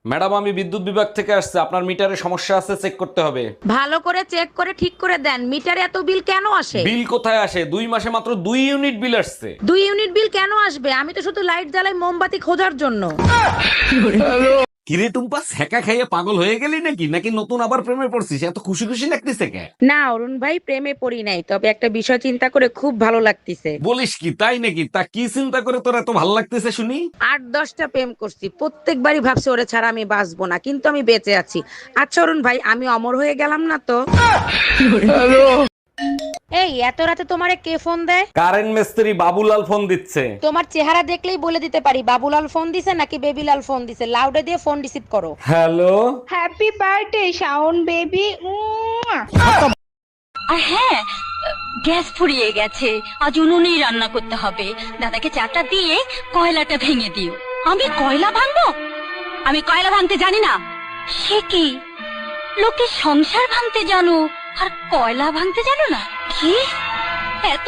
Madam, আমি বিদ্যুৎ বিভাগ থেকে আসছে, আপনার মিটারে সমস্যা আছে, চেক করতে হবে। ভালো করে চেক করে ঠিক করে দেন, মিটারে এত বিল কেন আসে? বিল কোথায় আসে? 2 মাসে মাত্র 2 ইউনিট বিল আসছে। 2 ইউনিট বিল কেন আসবে? আমি তো শুধু লাইট জ্বালাই মোমবাতি খোঁজার জন্য। কিরে টুম্পা, সেকা খাইয়ে পাগল হয়ে গেলি নাকি? নাকি নতুন আবার প্রেমে পড়ছিস? এত খুশি খুশি লাগতেছে কে? না অরুণ ভাই, প্রেমে পড়ি নাই, তবে একটা বিষয় চিন্তা করে খুব ভালো লাগতেছে। বলিস কি, তাই নাকি? তা কি চিন্তা করে তোর এত ভালো লাগতেছে শুনি? 8-10টা প্রেম করছি, প্রত্যেকবারই ভাবছি ওরে ছাড়া আমি বাঁচবো না, কিন্তু আমি বেঁচে আছি। আচ্ছা অরুণ ভাই, আমি অমর হয়ে গেলাম না তো? এই এত রাতে তোমারে কে ফোন দেয়? কারেন্ট মিস্ত্রি বাবুলাল ফোন দিচ্ছে। তোমার চেহারা দেখলেই বলে দিতে পারি বাবুলাল ফোন দিছে নাকি বেবিলাল ফোন দিছে। লাউডে দিয়ে ফোন রিসিভ করো। Hello. Happy birthday Shaon baby. আর হ্যাঁ, গ্যাস ফুরিয়ে গেছে, আজ উনুনেই রান্না করতে হবে। দাদাকে চাটা দিয়ে কয়লাটা ভেঙে দিও। আমি কয়লা ভাঙবো? আমি কয়লা ভাঙতে জানি না। সে কি, লোকে সংসার ভাঙতে জানো আর কয়লা ভাঙতে জানো না? কি এত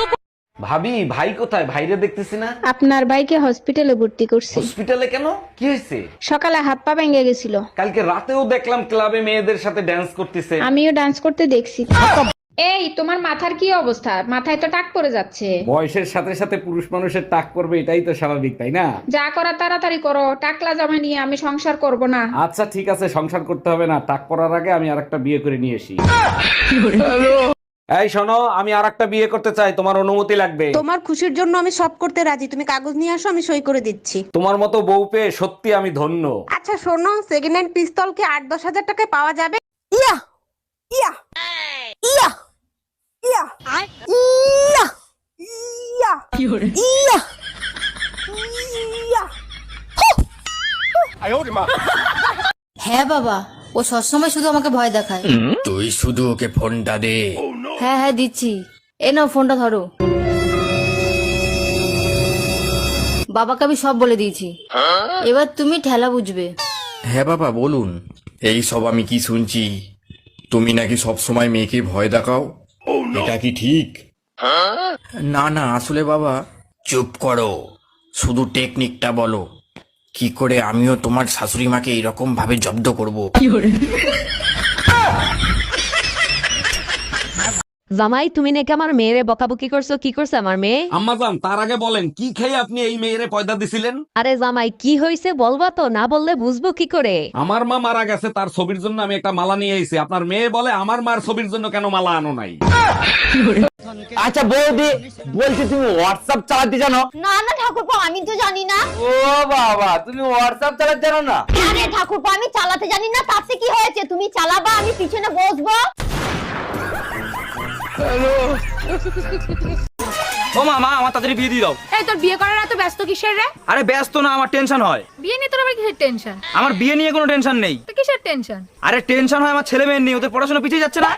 ভাবি, ভাই কোথায়? ভাইরে দেখতেছি না। আপনার ভাইকে হসপিটালে ভর্তি করছি। হসপিটালে কেন? কি হয়েছে? সকালে হাত পা ভেঙে গেছিল। কালকে রাতেও দেখলাম ক্লাবে মেয়েদের সাথে ড্যান্স করতেছে। আমিও ডান্স করতে দেখছি। এই তোমার মাথার কি অবস্থা? মাথায় তো টাক পড়ে যাচ্ছে। বয়সের সাথে সাথে পুরুষ মানুষের টাক করবে, এটাই তো স্বাভাবিক, তাই না? যা করা তাড়াতাড়ি করো, টাকলা জামা নিয়ে আমি সংসার করব না। আচ্ছা ঠিক আছে, সংসার করতে হবে না। টাক পড়ার আগে আমি আরেকটা বিয়ে করে নিয়ে আসি। এই শোনো, আমি আরেকটা বিয়ে করতে চাই, তোমার অনুমতি লাগবে। তোমার খুশির জন্য আমি সব করতে রাজি, তুমি কাগজ নিয়ে আসো, আমি সই করে দিচ্ছি। তোমার মতো বউ পেয়ে সত্যি আমি ধন্য। আচ্ছা শোনো, সেকেন্ড হ্যান্ড পিস্তল কি 8-10 হাজার টাকায় পাওয়া যাবে? ইয়া ইয়া ইয়া ইয়া ইয়া ইয়া ইয়া ইয়া। হ্যাঁ বাবা, ও সবসময় শুধু আমাকে ভয় দেখায়। তুই শুধু ওকে ফোনটা দে। হ্যাঁ হ্যাঁ দিচ্ছি, এ নাও ফোনটা ধরো। বাবাকে আমি সব বলে দিয়েছি, এবার তুমি ঠেলা বুঝবে। হ্যাঁ বাবা বলুন। এই সব আমি কি শুনছি? তুমি নাকি সব সময় মেয়েকে ভয় দেখাও, এটা কি ঠিক? না না, আসলে বাবা। চুপ করো, শুধু টেকনিকটা বলো, কি করে আমিও তোমার শাশুড়ি মাকে এরকম ভাবে জব্দ করব। জামাই, তুমি নাকি আমার মেয়েরে বকাবকি করছো, কি করছে আমার মেয়ে? আম্মাজান, তার আগে বলেন কি খেয়ে আপনি এই মেয়েরে পয়দা দিছিলেন? আরে জামাই, কি হয়েছে বলবা তো, না বললে বুঝবো কি করে? আমার মা মারা গেছে, তার ছবির জন্য আমি একটা মালা নিয়ে এসেছি। আপনার মেয়ে বলে আমার মার ছবির জন্য কেন মালা আনো নাই? আচ্ছা বৌদি, বলছি তুমি হোয়াটসঅ্যাপ চালাতে জানো? না না ঠাকুরপো, আমি তো জানি না। ও বাবা, তুমি হোয়াটসঅ্যাপ চালাতে জানো না? আরে ঠাকুরপো, আমি চালাতে জানি না, তাতে কি হয়েছে? তুমি চালাবা, আমি পিছনে বসবো। ও মামা, আমার তাড়াতাড়ি বিয়ে দিয়ে দাও। এই তোর বিয়ে করার এত ব্যস্ত কিসের রে? আরে ব্যস্ত না, আমার টেনশন হয়। বিয়ে নিয়ে তোর আবার কিসের টেনশন? আমার বিয়ে নিয়ে কোনো টেনশন নেই। তো কিসের টেনশন? আরে টেনশন হয় আমার ছেলে মেয়ের নিয়ে, ওদের পড়াশোনা পিছিয়ে যাচ্ছে না।